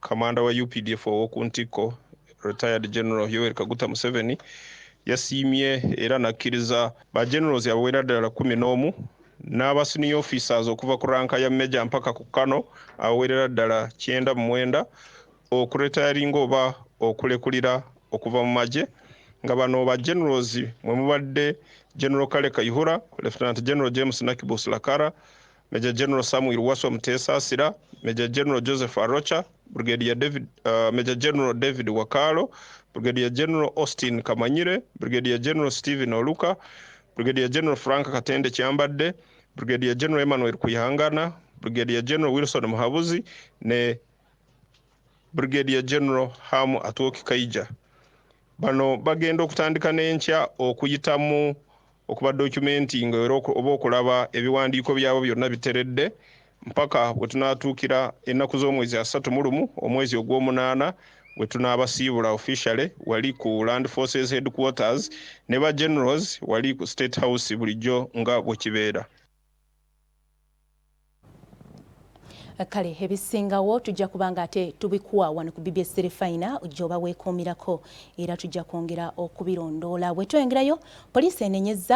kamanda wa UPDF owokuntiko retired General Yoweri Kaguta Museveni yasiimye era nakkiriza ba generals abawera ddala 11 n'aba senior officers okuva ku ranka ya major mpaka ku kano abawerera ddala 99 okuretiringa oba okulekulira okuva mu magye nga bano ba generals mwe mubadde General Kale Kayihura, Lieutenant General James Nakibus Lakara, Major General Samuel Waswa Mutesasira, Major General Joseph Arocha, Major General David Wakalo, Brigadier General Austin Kamanyire, Brigadier General Stephen Oluka, Brigadier General Frank Katende Kyambadde, Brigadier General Emmanuel Kuyihangana, Brigadier General Wilson Muhabuzi ne Brigadier General Hamu Atuoki Kaija. Bano bagenda okutandika n'enkya okuyitamu okuba documenting oba okulaba ebiwandiiko byabo byonna biteredde mpaka bwe tunaatuukira ennaku z'omwezi 31 omwezi ogw'omunaana bwe tunaabasiibula officially wali ku Land Forces Headquarters ne ba generals wali ku State House bulijjo nga bwe kibeera. Kale ebisingawo tujja kubanga ate tubikuwa wano ku BBS Serifina ujjoba weekuumirako era tujja kwongera okubirondoola. Bwe twengerayo poliisi enenyezza